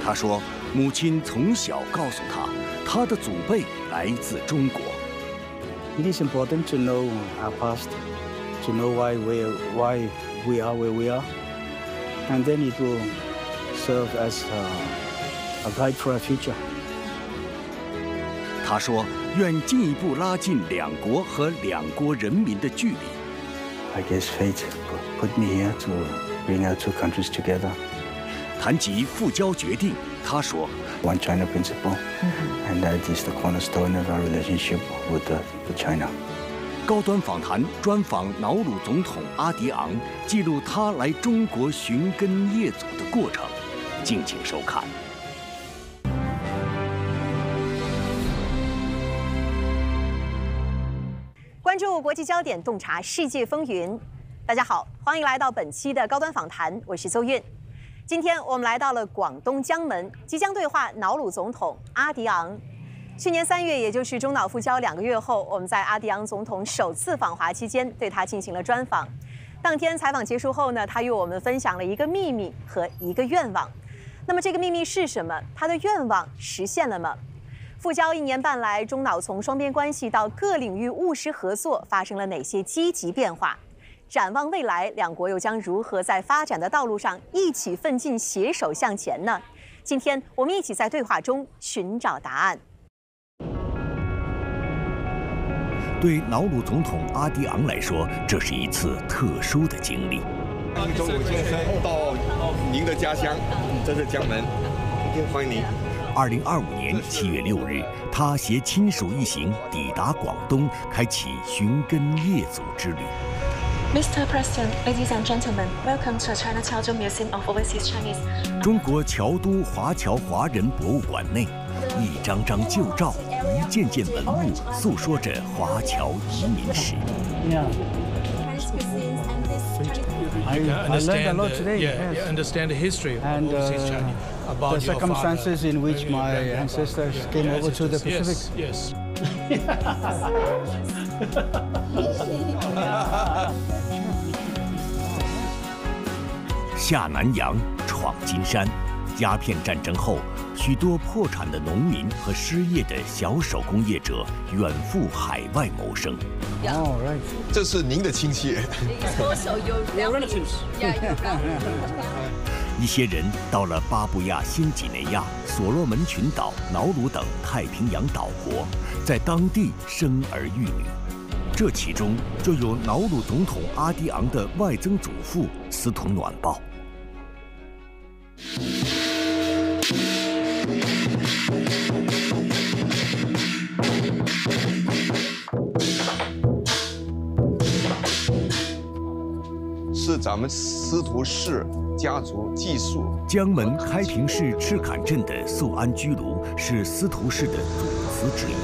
他说，母亲从小告诉他，他的祖辈来自中国。It is important to know our past, to know why we are where we are, and then it will serve as a guide for our future. 他说，愿进一步拉近两国和两国人民的距离。I guess fate put me here to bring our two countries together. 谈及复交决定，他说 ，One China principle, and that is the cornerstone of our relationship with China. 高端访谈专访瑙鲁总统阿迪昂，记录他来中国寻根谒祖的过程，敬请收看。关注国际焦点，洞察世界风云。大家好，欢迎来到本期的高端访谈，我是邹韵。今天我们来到了广东江门，即将对话瑙鲁总统阿迪昂。去年3月，也就是中瑙复交2个月后，我们在阿迪昂总统首次访华期间对他进行了专访。当天采访结束后呢，他与我们分享了一个秘密和一个愿望。那么这个秘密是什么？他的愿望实现了吗？复交1年半来，中瑙从双边关系到各领域务实合作发生了哪些积极变化？展望未来，两国又将如何在发展的道路上一起奋进，携手向前呢？今天我们一起在对话中寻找答案。对瑙鲁总统阿迪昂来说，这是一次特殊的经历。中午先生到您的家乡，这是江门，欢迎您。2025年7月6日，他携亲属一行抵达广东，开启寻根谒祖之旅。Mr. President, ladies and gentlemen, welcome to China Chaozhou Museum of Overseas Chinese. 中国侨都华侨华人博物馆内，一张张旧照，一件件文物，诉说着华侨移民史。I learned a lot today. Yeah, understand the history of and overseas China, about the circumstances in which my ancestors came over to the Pacific. Yes. 下南洋，闯金山。鸦片战争后，许多破产的农民和失业的小手工业者远赴海外谋生。Oh, right. 这是您的亲戚。一些人到了巴布亚新几内亚、所罗门群岛、瑙鲁等太平洋岛国，在当地生儿育女。这其中就有瑙鲁总统阿迪昂的外曾祖父司徒暖豹。是咱们司徒氏家族寄宿。江门开平市赤坎镇的素安居炉是司徒氏的祖祠之一。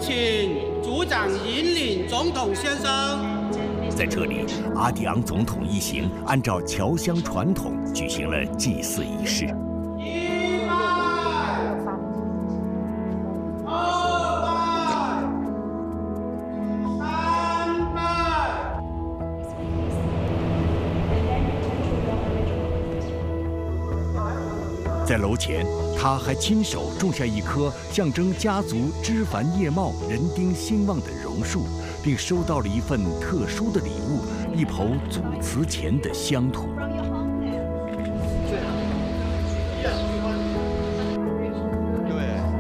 请组长引领总统先生。在这里，阿迪昂总统一行按照侨乡传统举行了祭祀仪式。在楼前，他还亲手种下一棵象征家族枝繁叶茂、人丁兴旺的榕树，并收到了一份特殊的礼物——一抔祖祠前的乡土。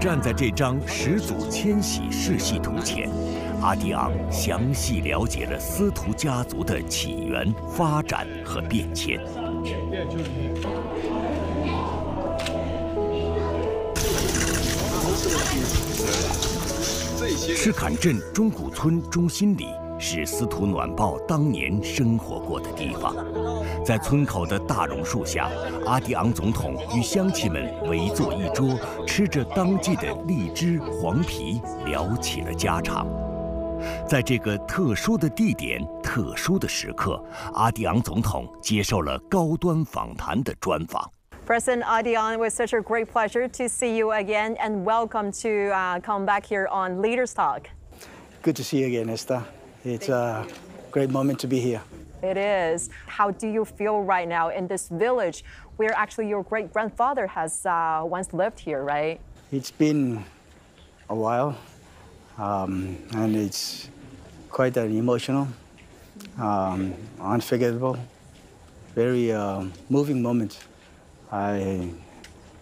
站在这张始祖迁徙世系图前，阿迪昂详细了解了司徒家族的起源、发展和变迁。赤坎镇中古村中心里是司徒暖豹当年生活过的地方。在村口的大榕树下，阿迪昂总统与乡亲们围坐一桌，吃着当季的荔枝、黄皮，聊起了家常。在这个特殊的地点、特殊的时刻，阿迪昂总统接受了高端访谈的专访。President Adiang, it was such a great pleasure to see you again, and welcome to come back here on Leaders Talk. Good to see you again, Esther. It's a great moment to be here. It is. How do you feel right now in this village where actually your great-grandfather has once lived here, right? It's been a while, and it's quite an emotional, unforgettable, very moving moment. I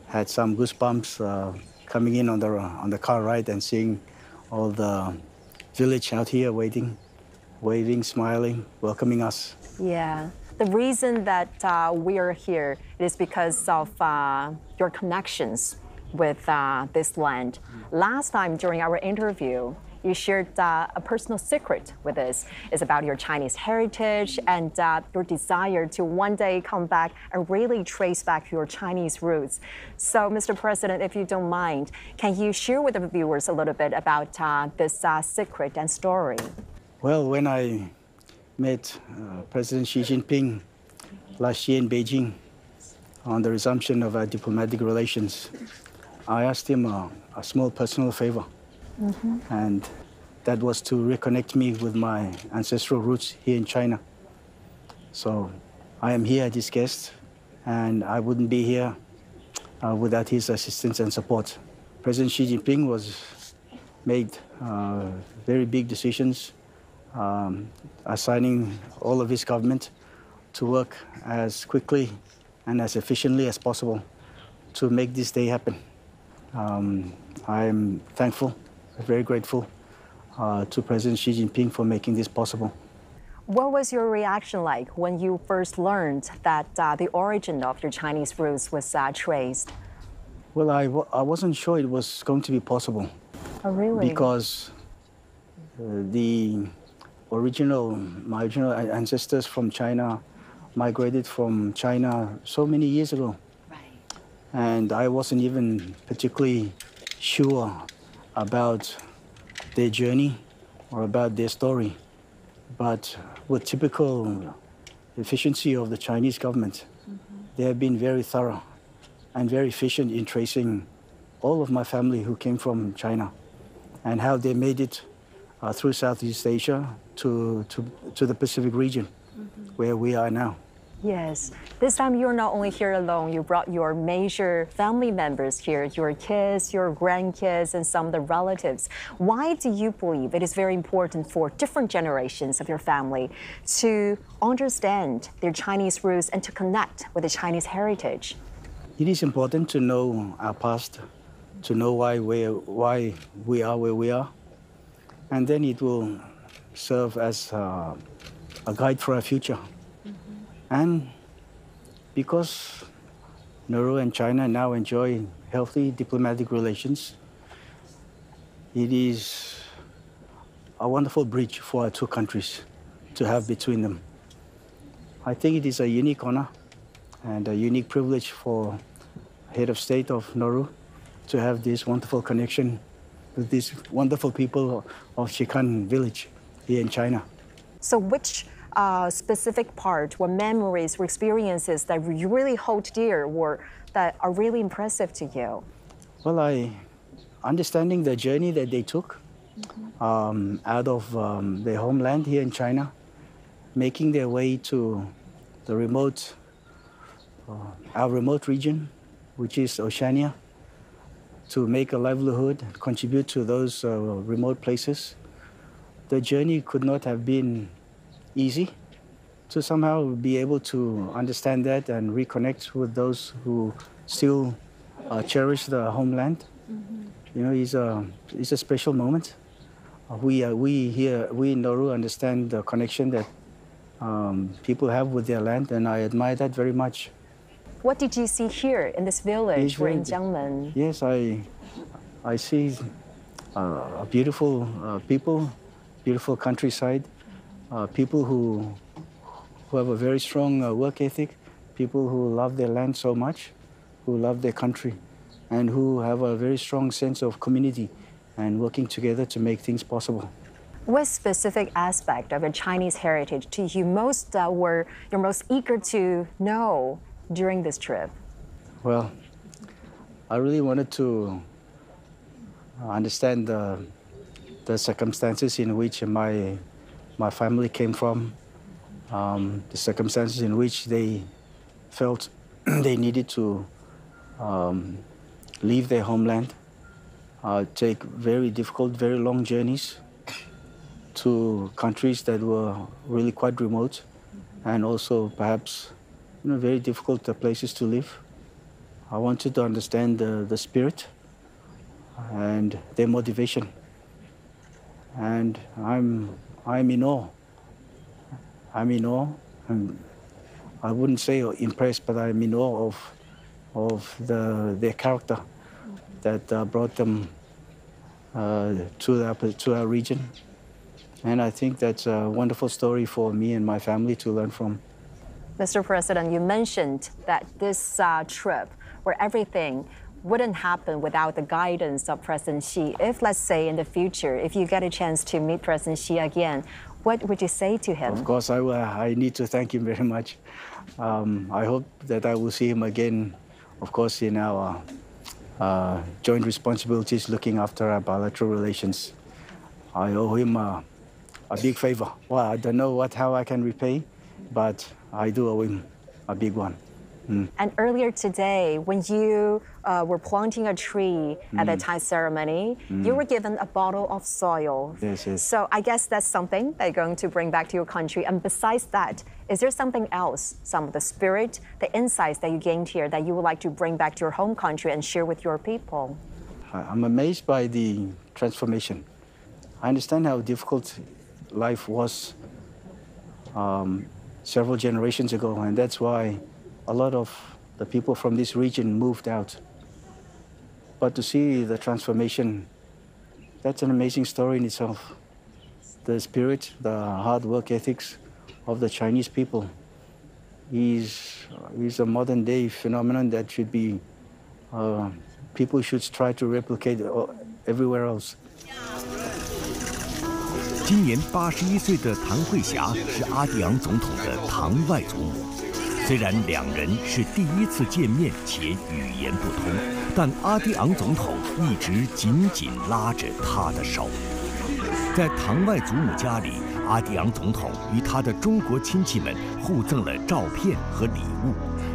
had some goosebumps coming in on the car ride and seeing all the village out here waiting, waving, smiling, welcoming us. Yeah. The reason that we are here is because of your connections with this land. Last time during our interview, you shared a personal secret with us. It's about your Chinese heritage and your desire to one day come back and really trace back your Chinese roots. So, Mr. President, if you don't mind, can you share with the viewers a little bit about this secret and story? Well, when I met President Xi Jinping last year in Beijing on the resumption of our diplomatic relations, I asked him a small personal favor. And that was to reconnect me with my ancestral roots here in China. So I am here as his guest, and I wouldn't be here without his assistance and support. President Xi Jinping made very big decisions, assigning all of his government to work as quickly and as efficiently as possible to make this day happen. I am thankful, very grateful to President Xi Jinping for making this possible. What was your reaction like when you first learned that the origin of your Chinese roots was traced? Well, I wasn't sure it was going to be possible. Oh, really? Because my original ancestors from China migrated from China so many years ago. Right. And I wasn't even particularly sure about their journey or about their story. But with typical efficiency of the Chinese government, they have been very thorough and very efficient in tracing all of my family who came from China and how they made it through Southeast Asia to the Pacific region, where we are now. Yes. This time you're not only here alone, you brought your major family members here, your kids, your grandkids, and some of the relatives. Why do you believe it is very important for different generations of your family to understand their Chinese roots and to connect with the Chinese heritage? It is important to know our past, to know why we are where we are, and then it will serve as a guide for our future. And because Nauru and China now enjoy healthy diplomatic relations, it is a wonderful bridge for our two countries to have between them. I think it is a unique honor and a unique privilege for head of state of Nauru to have this wonderful connection with these wonderful people of Shikan village here in China. So which specific part or memories or experiences that you really hold dear or that are really impressive to you? Well, understanding the journey that they took out of their homeland here in China, making their way to the our remote region, which is Oceania, to make a livelihood, contribute to those remote places. The journey could not have been easy. To somehow be able to understand that and reconnect with those who still cherish the homeland, you know, is a special moment. We in Nauru understand the connection that people have with their land, and I admire that very much. What did you see here in this village or in Jiangmen? Yes, I see a beautiful people, beautiful countryside, people who have a very strong work ethic, people who love their land so much, who love their country, and who have a very strong sense of community and working together to make things possible. What specific aspect of your Chinese heritage do you you're most eager to know during this trip? Well, I really wanted to understand the circumstances in which my family came from, the circumstances in which they felt they needed to leave their homeland, take very difficult, very long journeys to countries that were really quite remote, and also perhaps very difficult places to live. I wanted to understand the spirit and their motivation, and I'm in awe. I'm in awe. I wouldn't say impressed, but I'm in awe of their character that brought them to our region. And I think that's a wonderful story for me and my family to learn from. Mr. President, you mentioned that this trip, where everything wouldn't happen without the guidance of President Xi. If, let's say, in the future, if you get a chance to meet President Xi again, what would you say to him? Of course, I need to thank him very much. I hope that I will see him again, of course, in our joint responsibilities looking after our bilateral relations. I owe him a big favor. Well, I don't know how I can repay, but I do owe him a big one. And earlier today, when you were planting a tree at the Thai ceremony, you were given a bottle of soil. Yes, yes. So I guess that's something that you're going to bring back to your country. And besides that, is there something else, some of the spirit, the insights that you gained here that you would like to bring back to your home country and share with your people? I'm amazed by the transformation. I understand how difficult life was several generations ago, and that's why a lot of the people from this region moved out. But to see the transformation, that's an amazing story in itself. The spirit, the hard work ethics of the Chinese people is a modern day phenomenon that should be, people should try to replicate everywhere else. 今年81岁的唐慧霞是阿迪昂总统的堂外祖母。虽然两人是第一次见面且语言不通，但阿迪昂总统一直紧紧拉着她的手。在堂外祖母家里，阿迪昂总统与他的中国亲戚们互赠了照片和礼物，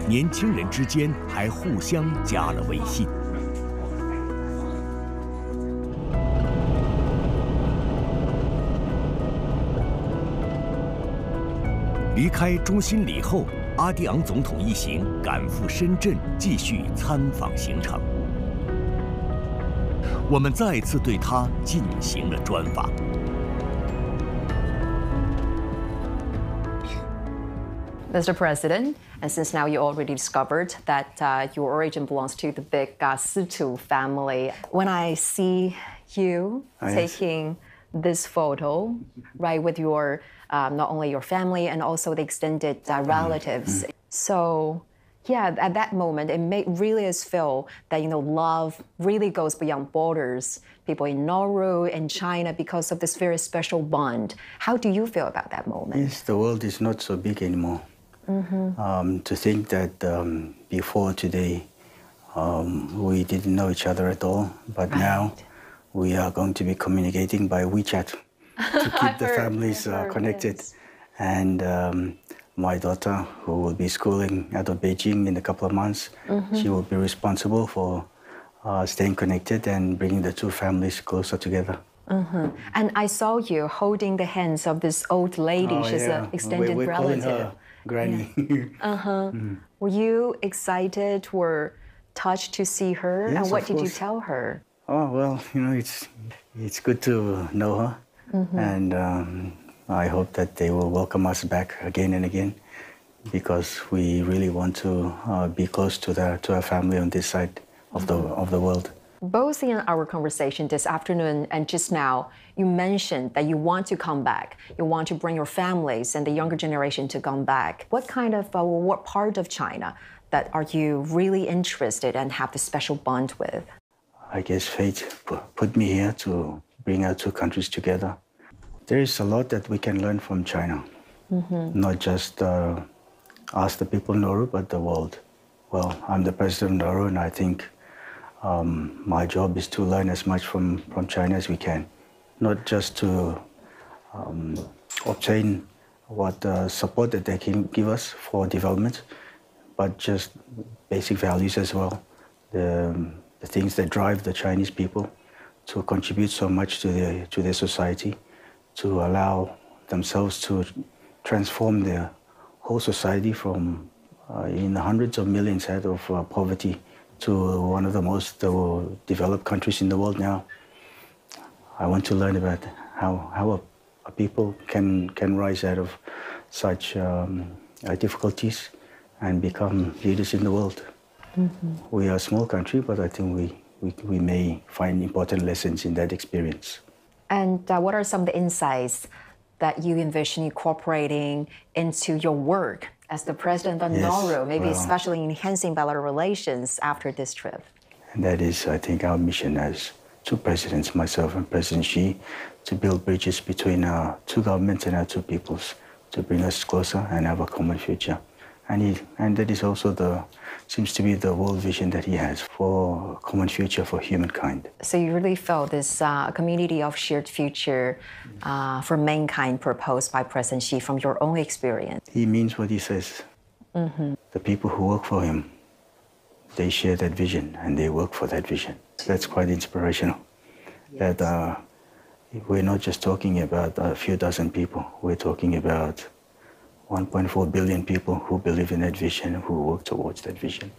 年轻人之间还互相加了微信。离开中新里后，阿迪昂总统一行赶赴深圳，继续参访行程。我们再次对他进行了专访。Mr. President, and since now you already discovered that your origin belongs to the big Cctv family, when I see you taking this photo, right, with your not only your family and also the extended relatives. So, yeah, at that moment, it really is feel that, love really goes beyond borders. People in Nauru and China because of this very special bond. How do you feel about that moment? Yes, the world is not so big anymore. To think that before today, we didn't know each other at all, but now we are going to be communicating by WeChat to keep the families connected. And my daughter, who will be schooling out of Beijing in a couple of months, she will be responsible for staying connected and bringing the two families closer together. And I saw you holding the hands of this old lady. She's an extended we're relative. Calling her Granny. Yeah. Were you excited or touched to see her? Yes, and what of did you course. tell her? Oh, well, it's good to know her. And I hope that they will welcome us back again and again, because we really want to be close to our family on this side of the world. Both in our conversation this afternoon and just now, you mentioned that you want to come back. You want to bring your families and the younger generation to come back. What kind of, what part of China that are you really interested and have this special bond with? I guess fate put me here to bring our two countries together. There is a lot that we can learn from China, not just us, the people in Nauru, but the world. Well, I'm the president of Nauru, and I think my job is to learn as much from China as we can, not just to obtain what support that they can give us for development, but just basic values as well. The things that drive the Chinese people to contribute so much to their society, to allow themselves to transform their whole society from in the hundreds of millions out of poverty to one of the most developed countries in the world now. I want to learn about how a people can rise out of such difficulties and become leaders in the world. We are a small country, but I think we may find important lessons in that experience. And what are some of the insights that you envision incorporating into your work as the president of Nauru, maybe especially enhancing bilateral relations after this trip? And that is, I think, our mission as two presidents, myself and President Xi, to build bridges between our two governments and our two peoples, to bring us closer and have a common future. And that is also seems to be the world vision that he has for a common future for humankind. So you really felt this community of shared future for mankind proposed by President Xi from your own experience? He means what he says. The people who work for him, they share that vision and they work for that vision. That's quite inspirational. Yes. That we're not just talking about a few dozen people. We're talking about 1.4 billion people who believe in that vision, who work towards that vision.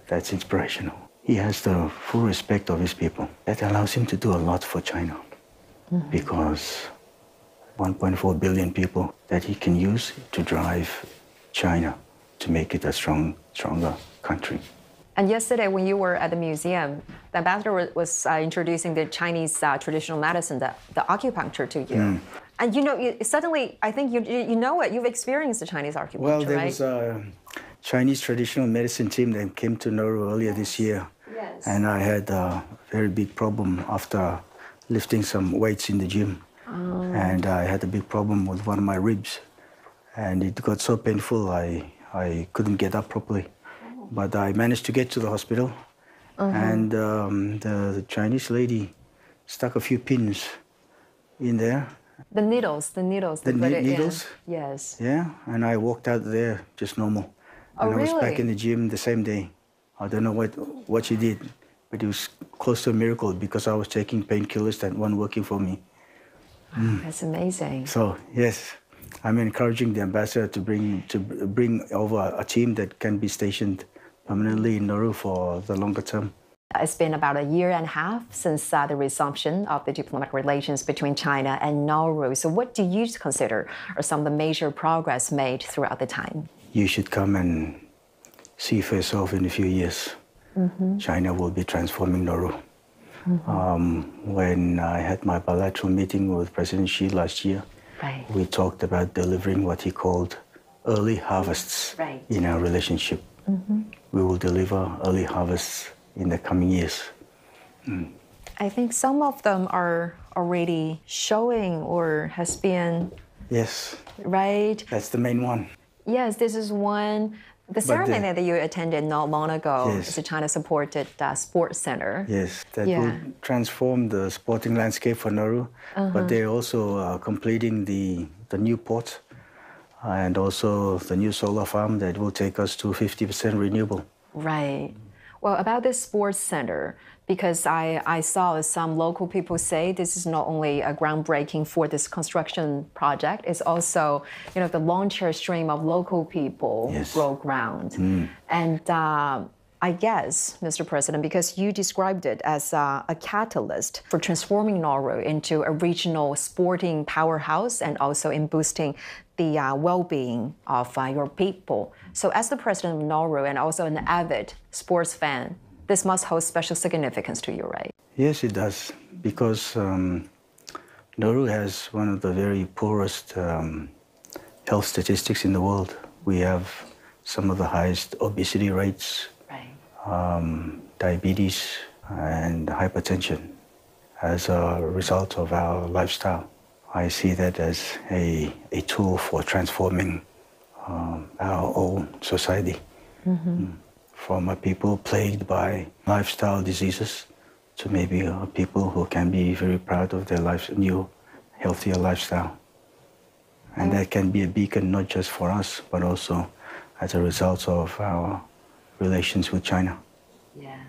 That's inspirational. He has the full respect of his people. That allows him to do a lot for China because 1.4 billion people that he can use to drive China to make it a stronger country. And yesterday, when you were at the museum, the ambassador was introducing the Chinese traditional medicine, the acupuncture to you. And suddenly, I think you know it. You've experienced the Chinese acupuncture, well, there right? was a Chinese traditional medicine team that came to Nauru earlier this year. Yes. And I had a very big problem after lifting some weights in the gym. And I had a big problem with one of my ribs. And it got so painful, I couldn't get up properly. But I managed to get to the hospital. And the Chinese lady stuck a few pins in there. The needles. The needles? Yes. Yeah, and I walked out there just normal. Oh, and I was really? back in the gym the same day. I don't know what she did, but it was close to a miracle because I was taking painkillers that weren't working for me. That's amazing. So, yes, I'm encouraging the ambassador to bring over a team that can be stationed permanently in Nauru for the longer term. It's been about 1.5 years since the resumption of the diplomatic relations between China and Nauru. So what do you consider are some of the major progress made throughout the time? You should come and see for yourself in a few years. China will be transforming Nauru. When I had my bilateral meeting with President Xi last year, we talked about delivering what he called early harvests in our relationship. We will deliver early harvests in the coming years. I think some of them are already showing or has been... Yes. Right? That's the main one. Yes, this is one. The ceremony that you attended not long ago is a China-supported sports center. Yes, that will transform the sporting landscape for Nauru. But they're also completing the new port and also the new solar farm that will take us to 50% renewable. Right. Well, about this sports center, because I saw some local people say this is not only a groundbreaking for this construction project, it's also, the long-term stream of local people broke ground. And I guess, Mr. President, because you described it as a catalyst for transforming Nauru into a regional sporting powerhouse and also in boosting the well-being of your people. So as the president of Nauru and also an avid sports fan, this must hold special significance to you, right? Yes, it does, because Nauru has one of the very poorest health statistics in the world. We have some of the highest obesity rates, diabetes, and hypertension as a result of our lifestyle. I see that as a tool for transforming our own society. From a people plagued by lifestyle diseases to maybe people who can be very proud of their new, healthier lifestyle. And that can be a beacon not just for us, but also as a result of our relations with China. Yeah.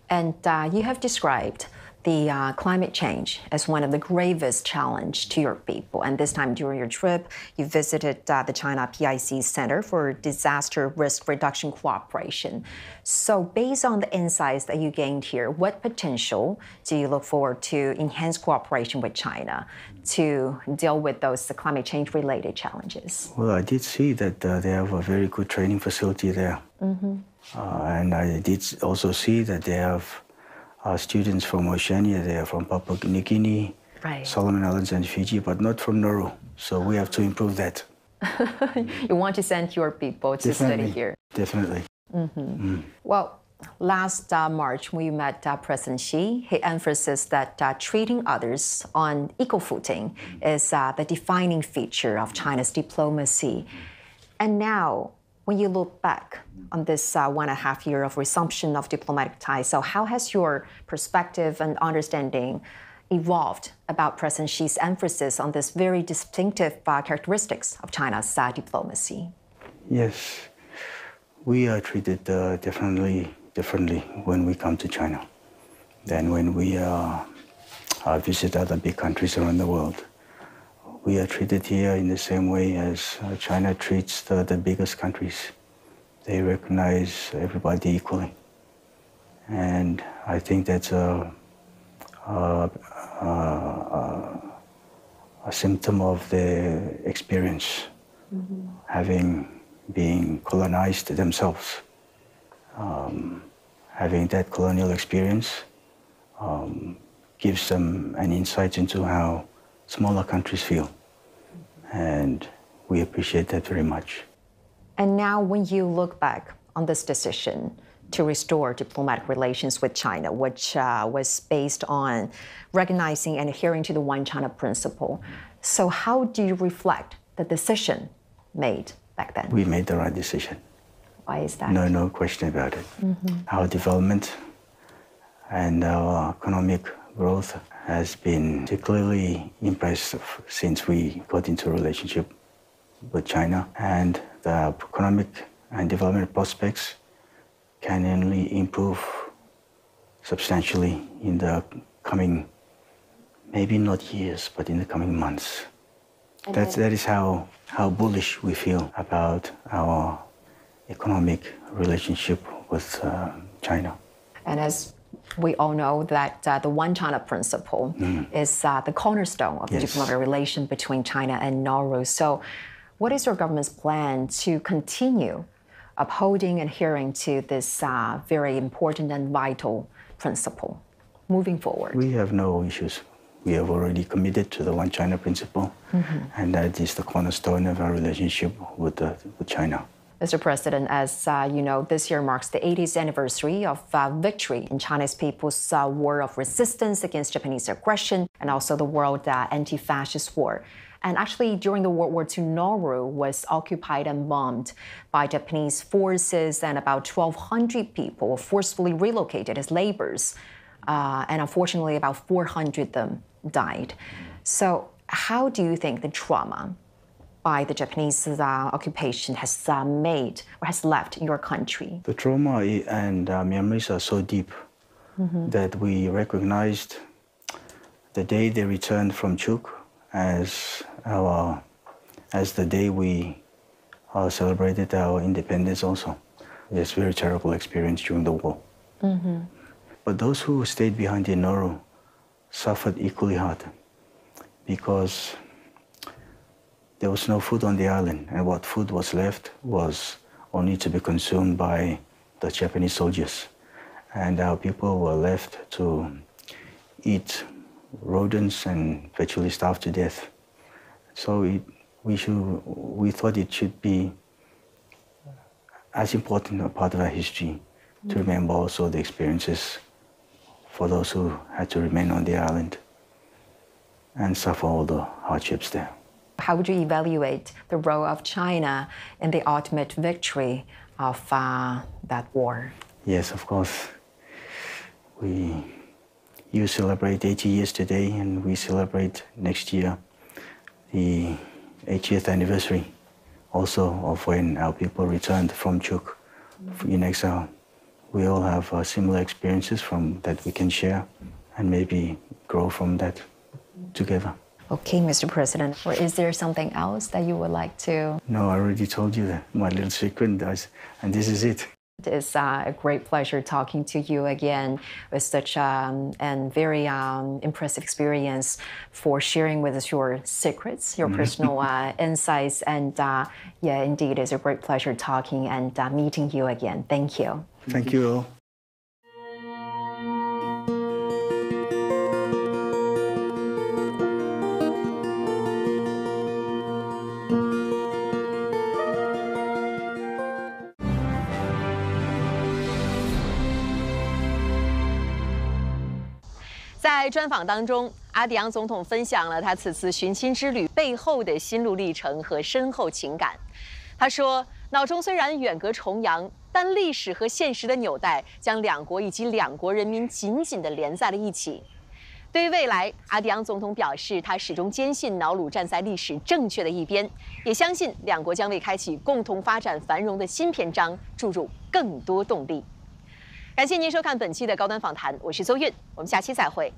And you have described the climate change as one of the gravest challenge to your people. And this time during your trip, you visited the China PIC Center for Disaster Risk Reduction Cooperation. So based on the insights that you gained here, what potential do you look forward to enhance cooperation with China to deal with those climate change related challenges? Well, I did see that they have a very good training facility there. And I did also see that they have students from Oceania, they are from Papua New Guinea, right. Solomon Islands and Fiji, but not from Nauru. So we have to improve that. You want to send your people to study here? Definitely. Well, last March, when you met President Xi, he emphasized that treating others on equal footing is the defining feature of China's diplomacy. And now, when you look back on this 1.5 years of resumption of diplomatic ties, so how has your perspective and understanding evolved about President Xi's emphasis on this very distinctive characteristics of China's diplomacy? Yes, we are treated definitely differently when we come to China than when we visit other big countries around the world. We are treated here in the same way as China treats the biggest countries. They recognize everybody equally. And I think that's a symptom of their experience, having been colonized themselves. Having that colonial experience gives them an insight into how smaller countries feel. And we appreciate that very much. And now when you look back on this decision to restore diplomatic relations with China, which was based on recognizing and adhering to the One China principle, so how do you reflect the decision made back then? We made the right decision. Why is that? No question about it. Our development and our economic growth has been particularly impressive since we got into a relationship with China, and the economic and development prospects can only improve substantially in the coming, maybe not years, but in the coming months. That is how bullish we feel about our economic relationship with China. And as we all know that the One China principle is the cornerstone of the diplomatic relation between China and Nauru. So what is your government's plan to continue upholding and adhering to this very important and vital principle moving forward? We have no issues. We have already committed to the One China principle, and that is the cornerstone of our relationship with China. Mr. President, as you know, this year marks the 80th anniversary of victory in China's people's war of resistance against Japanese aggression and also the World Anti-Fascist War. And actually, during the World War II, Nauru was occupied and bombed by Japanese forces, and about 1,200 people were forcefully relocated as laborers. And unfortunately, about 400 of them died. So how do you think the trauma by the Japanese occupation has made or has left your country? The trauma and memories are so deep that we recognized the day they returned from Chuk as the day we celebrated our independence also. It's a very terrible experience during the war. But those who stayed behind in Nauru suffered equally hard because there was no food on the island, and what food was left was only to be consumed by the Japanese soldiers. And our people were left to eat rodents and virtually starve to death. So we thought it should be as important a part of our history to remember also the experiences for those who had to remain on the island and suffer all the hardships there. How would you evaluate the role of China in the ultimate victory of that war? Yes, of course. You celebrate 80 years today, and we celebrate next year the 80th anniversary also of when our people returned from Chuk in exile. We all have similar experiences from that we can share and maybe grow from that together. Okay, Mr. President. Or is there something else that you would like to? No, I already told you that my little secret, and this is it. It's a great pleasure talking to you again with such a very impressive experience for sharing with us your secrets, your personal insights. And yeah, indeed, it's a great pleasure talking and meeting you again. Thank you. Thank you all. 在专访当中，阿迪昂总统分享了他此次寻亲之旅背后的心路历程和深厚情感。他说：“脑中虽然远隔重洋，但历史和现实的纽带将两国以及两国人民紧紧地连在了一起。”对于未来，阿迪昂总统表示，他始终坚信瑙鲁站在历史正确的一边，也相信两国将为开启共同发展繁荣的新篇章注入更多动力。感谢您收看本期的高端访谈，我是邹韵，我们下期再会。